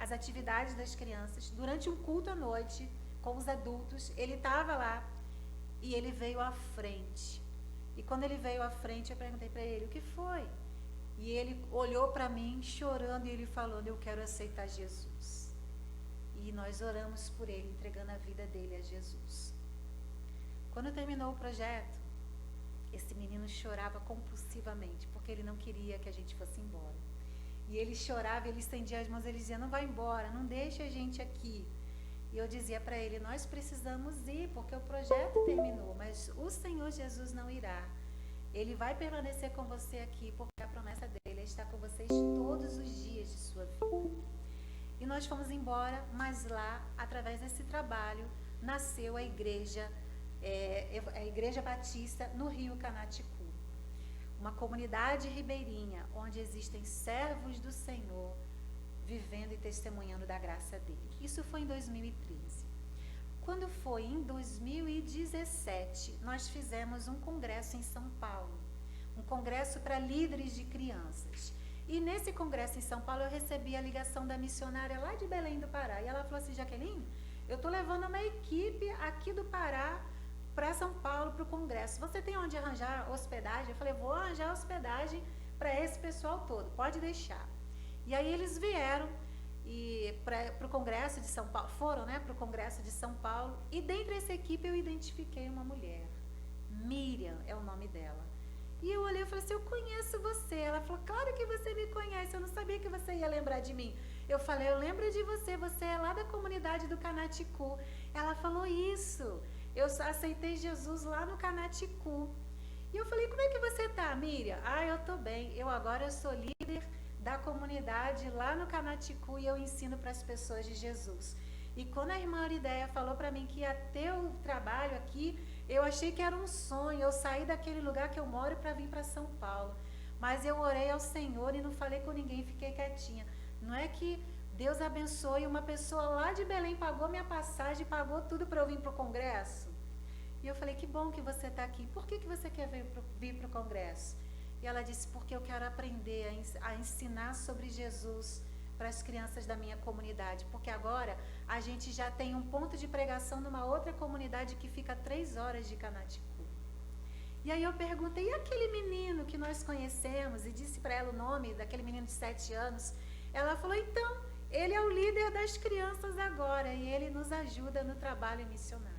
as atividades das crianças. Durante um culto à noite, com os adultos, ele estava lá e ele veio à frente. E quando ele veio à frente, eu perguntei para ele, o que foi? E ele olhou para mim, chorando, e ele falando, eu quero aceitar Jesus. E nós oramos por ele, entregando a vida dele a Jesus. Quando terminou o projeto, esse menino chorava compulsivamente, porque ele não queria que a gente fosse embora. E ele chorava, ele estendia as mãos, ele dizia, não vai embora, não deixa a gente aqui. E eu dizia para ele, nós precisamos ir, porque o projeto terminou, mas o Senhor Jesus não irá. Ele vai permanecer com você aqui, porque a promessa dele é estar com vocês todos os dias de sua vida. E nós fomos embora, mas lá, através desse trabalho, nasceu a Igreja Batista no Rio Canaticu. Uma comunidade ribeirinha, onde existem servos do Senhor, vivendo e testemunhando da graça dele. Isso foi em 2013. Quando foi em 2017, nós fizemos um congresso em São Paulo, um congresso para líderes de crianças. E nesse congresso em São Paulo, eu recebi a ligação da missionária lá de Belém do Pará. E ela falou assim, Jaqueline, eu estou levando uma equipe aqui do Pará para São Paulo, para o congresso. Você tem onde arranjar hospedagem? Eu falei, vou arranjar hospedagem para esse pessoal todo, pode deixar. E aí eles vieram para o congresso de São Paulo, foram, né, para o congresso de São Paulo, e dentro dessa equipe eu identifiquei uma mulher, Miriam é o nome dela. E eu olhei e falei assim, eu conheço você. Ela falou, claro que você me conhece, eu não sabia que você ia lembrar de mim. Eu falei, eu lembro de você, você é lá da comunidade do Canaticu. Ela falou, isso, eu aceitei Jesus lá no Canaticu. E eu falei, como é que você tá, Miriam? Eu tô bem, eu sou líder da comunidade lá no Canaticu e eu ensino para as pessoas de Jesus. E quando a irmã Arideia falou para mim que ia ter o trabalho aqui, eu achei que era um sonho, eu saí daquele lugar que eu moro para vir para São Paulo. Mas eu orei ao Senhor e não falei com ninguém, fiquei quietinha. Não é que Deus abençoe, uma pessoa lá de Belém pagou minha passagem, pagou tudo para eu vir para o congresso. E eu falei, que bom que você está aqui. Por que você quer vir para o congresso? E ela disse, porque eu quero aprender a ensinar sobre Jesus para as crianças da minha comunidade, porque agora a gente já tem um ponto de pregação numa outra comunidade que fica a 3 horas de Canaticu. E aí eu perguntei, e aquele menino que nós conhecemos? E disse para ela o nome daquele menino de 7 anos. Ela falou, então, ele é o líder das crianças agora e ele nos ajuda no trabalho missionário.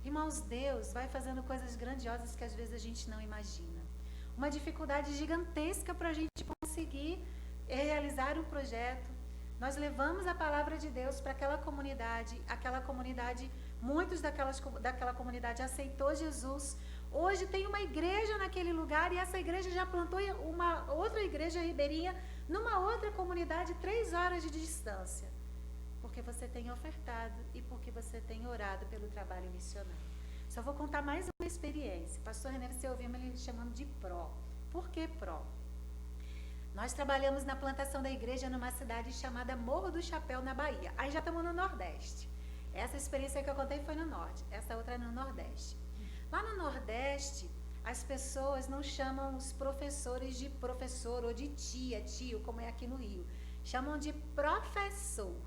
Irmãos, Deus vai fazendo coisas grandiosas que às vezes a gente não imagina. Uma dificuldade gigantesca para a gente conseguir realizar um projeto. Nós levamos a palavra de Deus para aquela comunidade, muitos daquela comunidade aceitou Jesus. Hoje tem uma igreja naquele lugar e essa igreja já plantou uma outra igreja ribeirinha numa outra comunidade 3 horas de distância. Porque você tem ofertado e porque você tem orado pelo trabalho missionário. Só vou contar mais uma experiência. Pastor René, você ouviu ele chamando de PRO. Por que PRO? Nós trabalhamos na plantação da igreja numa cidade chamada Morro do Chapéu, na Bahia. Aí já estamos no Nordeste. Essa experiência que eu contei foi no Norte, essa outra é no Nordeste. Lá no Nordeste, as pessoas não chamam os professores de professor ou de tia, tio, como é aqui no Rio. Chamam de professor.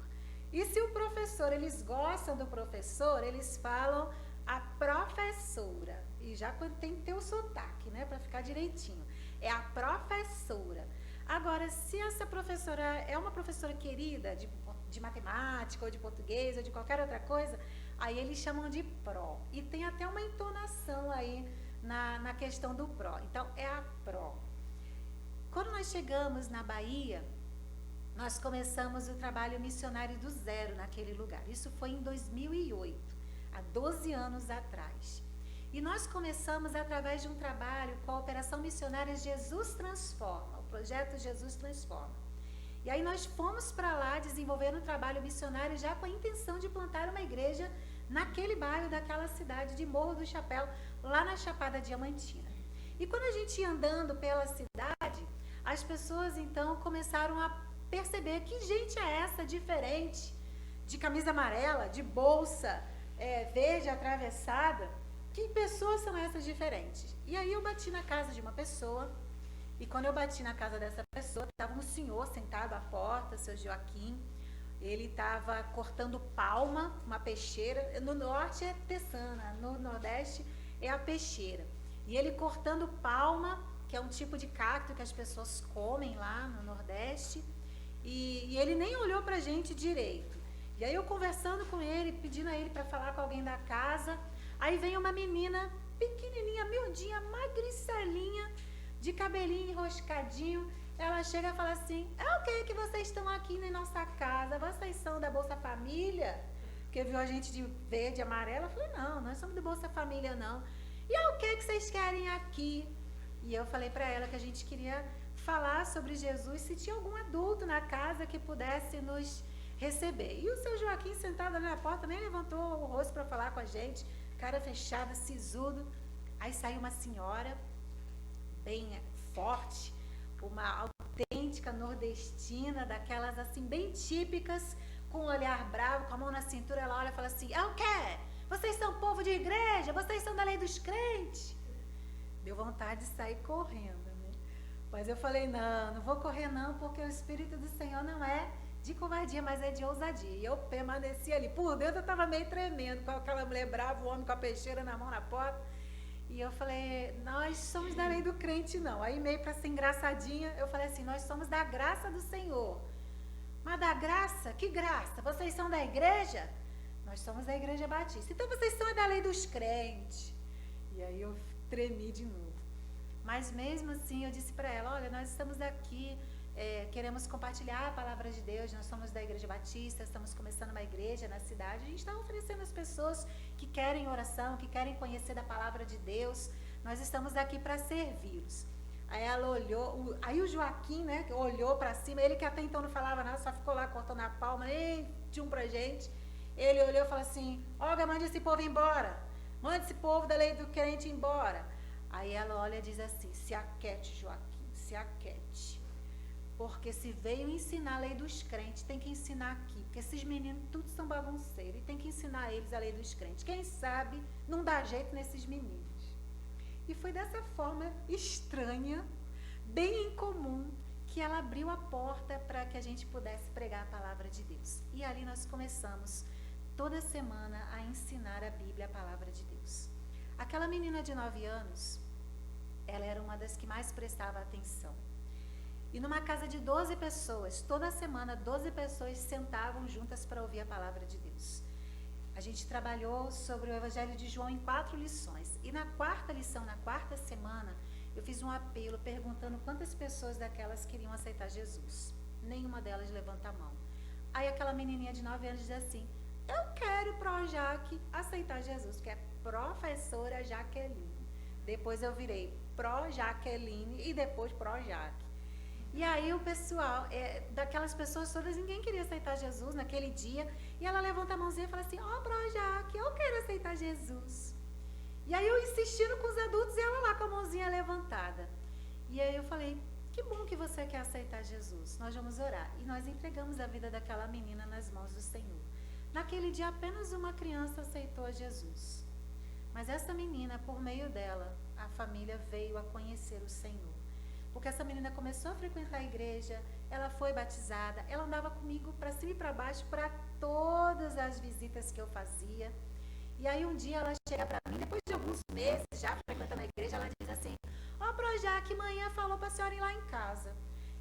E se o professor, eles gostam do professor, eles falam a professora. E já tem que ter o sotaque, né, para ficar direitinho. É a professora. Agora, se essa professora é uma professora querida de matemática ou de português ou de qualquer outra coisa, aí eles chamam de pró. E tem até uma entonação aí na questão do pró. Então, é a pró. Quando nós chegamos na Bahia, nós começamos o trabalho missionário do zero naquele lugar. Isso foi em 2008, há 12 anos atrás. E nós começamos através de um trabalho com a Operação Missionária Jesus Transforma, o projeto Jesus Transforma. E E aí nós fomos para lá desenvolver um trabalho missionário já com a intenção de plantar uma igreja naquele bairro daquela cidade de Morro do Chapéu, lá na Chapada Diamantina. E quando a gente ia andando pela cidade, as pessoas então começaram a perceber que gente é essa diferente, de camisa amarela, de bolsa verde atravessada, que pessoas são essas diferentes? E aí eu bati na casa de uma pessoa, e quando eu bati na casa dessa pessoa, estava um senhor sentado à porta, seu Joaquim. Ele estava cortando palma, uma peixeira. No norte é teçana, no nordeste é a peixeira. E ele cortando palma, que é um tipo de cacto que as pessoas comem lá no nordeste. E ele nem olhou para a gente direito. E aí eu conversando com ele, pedindo a ele para falar com alguém da casa. Aí vem uma menina pequenininha, miudinha, magricelinha, de cabelinho enroscadinho. Ela chega e fala assim: é o que vocês estão aqui na nossa casa? Vocês são da Bolsa Família? Porque viu a gente de verde e amarelo. Eu falei: não, nós somos do Bolsa Família não. E é o que vocês querem aqui? E eu falei para ela que a gente queria falar sobre Jesus, se tinha algum adulto na casa que pudesse nos receber. E o seu Joaquim sentado ali na porta nem levantou o rosto para falar com a gente, cara fechada, sisudo. Aí saiu uma senhora bem forte, uma autêntica nordestina, daquelas assim bem típicas, com um olhar bravo, com a mão na cintura. Ela olha e fala assim: é o quê? Vocês são povo de igreja? Vocês são da lei dos crentes? Deu vontade de sair correndo, né? Mas eu falei: não vou correr não, porque o Espírito do Senhor não é de covardia, mas é de ousadia. E eu permaneci ali. Por dentro eu estava meio tremendo, com aquela mulher brava, o homem com a peixeira na mão na porta. E eu falei: nós somos da lei do crente não. Aí meio para ser engraçadinha, eu falei assim: nós somos da graça do Senhor. Mas da graça? Que graça? Vocês são da igreja? Nós somos da Igreja Batista. Então vocês são da lei dos crentes. E aí eu tremi de novo. Mas mesmo assim eu disse para ela: olha, nós estamos aqui, queremos compartilhar a palavra de Deus, nós somos da Igreja Batista, estamos começando uma igreja na cidade, a gente está oferecendo às pessoas que querem oração, que querem conhecer da palavra de Deus, nós estamos aqui para servi-los. Aí ela olhou, aí o Joaquim, né, olhou para cima, ele que até então não falava nada, só ficou lá cortando a palma, nem tinha um pra gente. Ele olhou e falou assim: Olga, mande esse povo embora, mande esse povo da lei do crente embora. Aí ela olha e diz assim: se aquete, Joaquim, se aquete. Porque se veio ensinar a lei dos crentes, tem que ensinar aqui. Porque esses meninos tudo são bagunceiros e tem que ensinar eles a lei dos crentes. Quem sabe não dá jeito nesses meninos. E foi dessa forma estranha, bem incomum, que ela abriu a porta para que a gente pudesse pregar a palavra de Deus. E ali nós começamos toda semana a ensinar a Bíblia, a palavra de Deus. Aquela menina de 9 anos, ela era uma das que mais prestava atenção. E numa casa de 12 pessoas, toda semana 12 pessoas sentavam juntas para ouvir a palavra de Deus. A gente trabalhou sobre o Evangelho de João em 4 lições. E na 4ª lição, na 4ª semana, eu fiz um apelo perguntando quantas pessoas daquelas queriam aceitar Jesus. Nenhuma delas levanta a mão. Aí aquela menininha de 9 anos diz assim: eu quero Projac aceitar Jesus, que é professora Jaqueline. Depois eu virei Pro-Jaqueline e depois Projac. E aí o pessoal, daquelas pessoas todas, ninguém queria aceitar Jesus naquele dia. E ela levanta a mãozinha e fala assim: Projac, eu quero aceitar Jesus. E aí eu insistindo com os adultos e ela lá com a mãozinha levantada. E aí eu falei: que bom que você quer aceitar Jesus, nós vamos orar. E nós entregamos a vida daquela menina nas mãos do Senhor. Naquele dia apenas uma criança aceitou a Jesus. Mas essa menina, por meio dela, a família veio a conhecer o Senhor. Porque essa menina começou a frequentar a igreja, ela foi batizada, ela andava comigo para cima e para baixo para todas as visitas que eu fazia. E aí um dia ela chega para mim, depois de alguns meses já frequentando a igreja, ela diz assim: Projac, manhã falou para a senhora ir lá em casa.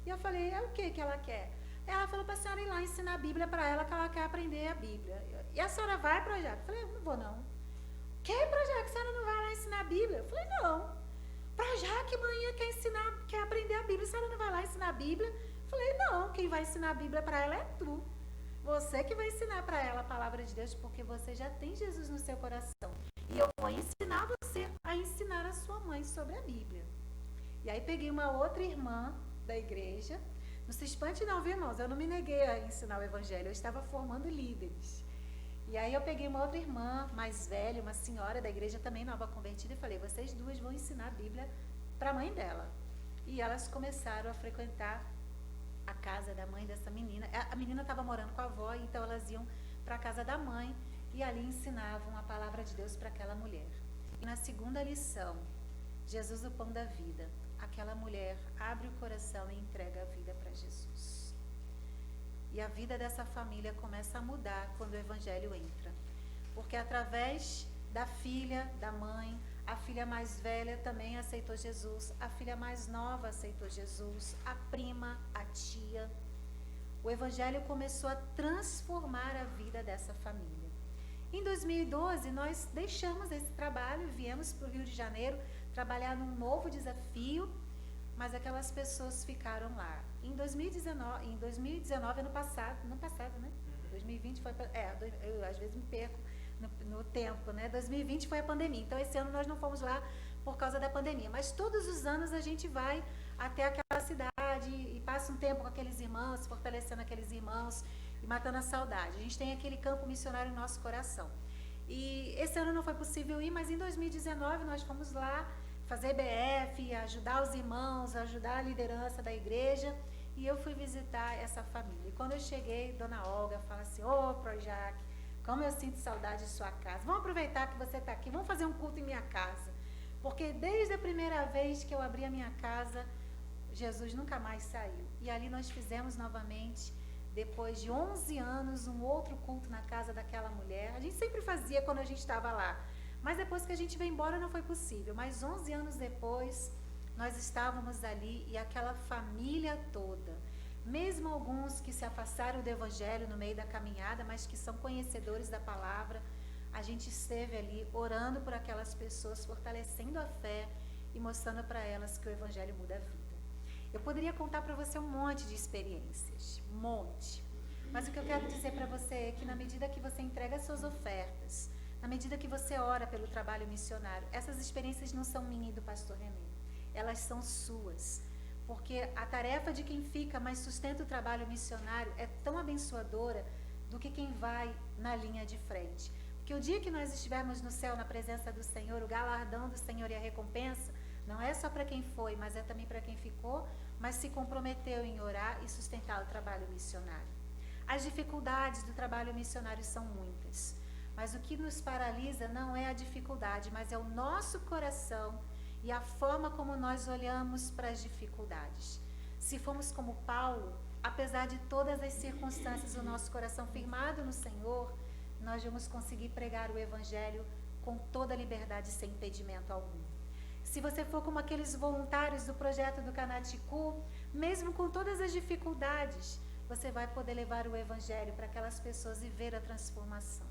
E eu falei: é o que ela quer? Ela falou para a senhora ir lá ensinar a Bíblia para ela, que ela quer aprender a Bíblia. E a senhora vai, Projac? Eu falei: não vou não. Que, Projac, a senhora não vai lá ensinar a Bíblia? Eu falei: não. Projac, manhã quer aprender a Bíblia, a senhora não vai lá ensinar a Bíblia? Eu falei: não, quem vai ensinar a Bíblia para ela é tu. Você que vai ensinar para ela a palavra de Deus, porque você já tem Jesus no seu coração. E eu vou ensinar você a ensinar a sua mãe sobre a Bíblia. E aí peguei uma outra irmã da igreja, Não se espante não, viu, irmãos? Eu não me neguei a ensinar o evangelho, eu estava formando líderes. E aí eu peguei uma outra irmã, mais velha, uma senhora da igreja também nova convertida, e falei, vocês duas vão ensinar a Bíblia para a mãe dela. E elas começaram a frequentar a casa da mãe dessa menina. A menina estava morando com a avó, então elas iam para a casa da mãe e ali ensinavam a palavra de Deus para aquela mulher. E na segunda lição, Jesus o pão da vida, aquela mulher abre o coração e entrega a vida para Jesus. E a vida dessa família começa a mudar quando o evangelho entra. Porque através da filha, da mãe, a filha mais velha também aceitou Jesus, a filha mais nova aceitou Jesus, a prima, a tia. O evangelho começou a transformar a vida dessa família. Em 2012, nós deixamos esse trabalho, viemos para o Rio de Janeiro trabalhar num novo desafio, mas aquelas pessoas ficaram lá. Em 2019, ano passado, né? 2020 foi, eu às vezes me perco no tempo, né? 2020 foi a pandemia, então esse ano nós não fomos lá por causa da pandemia, mas todos os anos a gente vai até aquela cidade e passa um tempo com aqueles irmãos, fortalecendo aqueles irmãos e matando a saudade. A gente tem aquele campo missionário no nosso coração. E esse ano não foi possível ir, mas em 2019 nós fomos lá fazer BF, ajudar os irmãos, ajudar a liderança da igreja, e eu fui visitar essa família. E quando eu cheguei, Dona Olga fala assim, ô Projac, como eu sinto saudade de sua casa. Vamos aproveitar que você está aqui, vamos fazer um culto em minha casa. Porque desde a primeira vez que eu abri a minha casa, Jesus nunca mais saiu. E ali nós fizemos novamente, depois de 11 anos, um outro culto na casa daquela mulher. A gente sempre fazia quando a gente estava lá. Mas depois que a gente veio embora não foi possível. Mas 11 anos depois, nós estávamos ali e aquela família toda, mesmo alguns que se afastaram do evangelho no meio da caminhada, mas que são conhecedores da palavra, a gente esteve ali orando por aquelas pessoas, fortalecendo a fé e mostrando para elas que o evangelho muda a vida. Eu poderia contar para você um monte de experiências, um monte. Mas o que eu quero dizer para você é que na medida que você entrega as suas ofertas, na medida que você ora pelo trabalho missionário, essas experiências não são minhas e do pastor René, elas são suas. Porque a tarefa de quem fica, mas sustenta o trabalho missionário, é tão abençoadora do que quem vai na linha de frente. Porque o dia que nós estivermos no céu, na presença do Senhor, o galardão do Senhor e a recompensa, não é só para quem foi, mas é também para quem ficou, mas se comprometeu em orar e sustentar o trabalho missionário. As dificuldades do trabalho missionário são muitas, mas o que nos paralisa não é a dificuldade, mas é o nosso coração e a forma como nós olhamos para as dificuldades. Se formos como Paulo, apesar de todas as circunstâncias, o nosso coração firmado no Senhor, nós vamos conseguir pregar o Evangelho com toda liberdade, sem impedimento algum. Se você for como aqueles voluntários do projeto do Canaticu, mesmo com todas as dificuldades, você vai poder levar o Evangelho para aquelas pessoas e ver a transformação.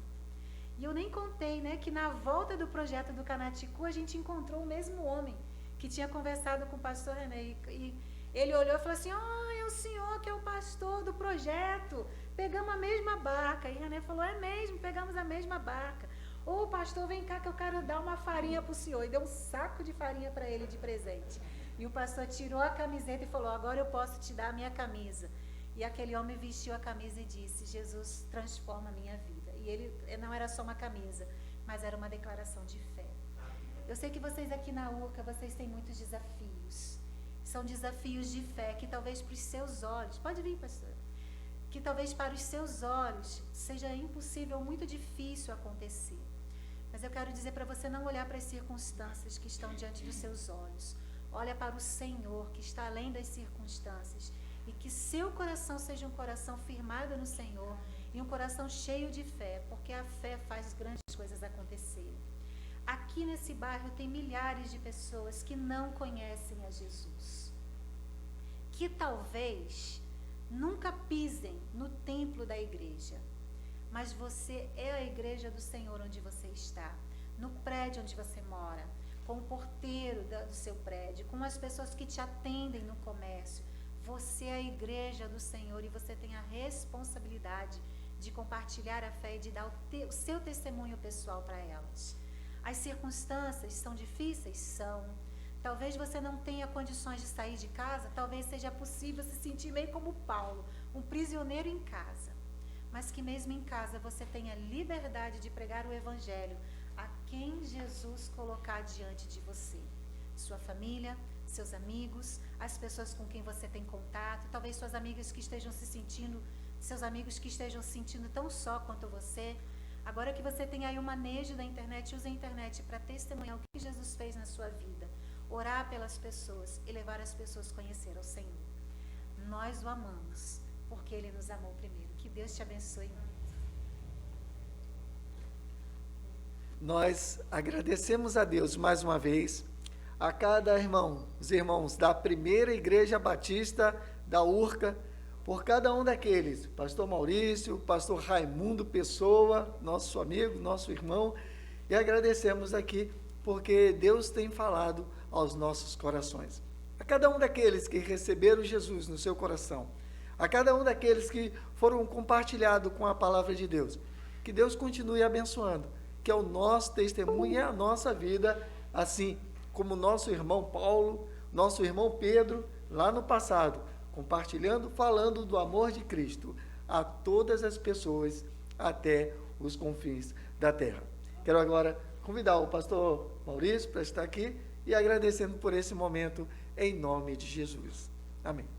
E eu nem contei, né, que na volta do projeto do Canaticu, a gente encontrou o mesmo homem que tinha conversado com o pastor René. E ele olhou e falou assim, é o senhor que é o pastor do projeto, pegamos a mesma barca. E René falou, é mesmo, pegamos a mesma barca. Ô pastor, vem cá que eu quero dar uma farinha para o senhor. E deu um saco de farinha para ele de presente. E o pastor tirou a camiseta e falou, agora eu posso te dar a minha camisa. E aquele homem vestiu a camisa e disse, Jesus transforma a minha vida. E ele não era só uma camisa, mas era uma declaração de fé. Eu sei que vocês aqui na URCA, vocês têm muitos desafios. São desafios de fé que talvez para os seus olhos, pode vir, pastor, que talvez para os seus olhos seja impossível, muito difícil acontecer. Mas eu quero dizer para você não olhar para as circunstâncias que estão diante dos seus olhos. Olha para o Senhor, que está além das circunstâncias. E que seu coração seja um coração firmado no Senhor e um coração cheio de fé, porque a fé faz grandes coisas acontecerem. Aqui nesse bairro tem milhares de pessoas que não conhecem a Jesus, que talvez nunca pisem no templo da igreja, mas você é a igreja do Senhor onde você está, no prédio onde você mora, com o porteiro do seu prédio, com as pessoas que te atendem no comércio. Você é a igreja do Senhor e você tem a responsabilidade de compartilhar a fé e de dar o seu testemunho pessoal para elas. As circunstâncias são difíceis? São. Talvez você não tenha condições de sair de casa, talvez seja possível se sentir meio como Paulo, um prisioneiro em casa. Mas que mesmo em casa você tenha liberdade de pregar o Evangelho a quem Jesus colocar diante de você. Sua família, seus amigos, as pessoas com quem você tem contato, talvez suas amigas que estejam se sentindo, seus amigos que estejam se sentindo tão só quanto você. Agora que você tem aí o manejo da internet, use a internet para testemunhar o que Jesus fez na sua vida, orar pelas pessoas e levar as pessoas a conhecer ao Senhor. Nós o amamos, porque Ele nos amou primeiro. Que Deus te abençoe muito. Nós agradecemos a Deus mais uma vez, a cada irmão, os irmãos da Primeira Igreja Batista da Urca, por cada um daqueles, pastor Maurício, pastor Raimundo Pessoa, nosso amigo, nosso irmão, e agradecemos aqui porque Deus tem falado aos nossos corações. A cada um daqueles que receberam Jesus no seu coração, a cada um daqueles que foram compartilhados com a palavra de Deus, que Deus continue abençoando, que é o nosso testemunho e a nossa vida, assim como nosso irmão Paulo, nosso irmão Pedro, lá no passado, compartilhando, falando do amor de Cristo a todas as pessoas até os confins da terra. Quero agora convidar o pastor Maurício para estar aqui e agradecendo por esse momento em nome de Jesus. Amém.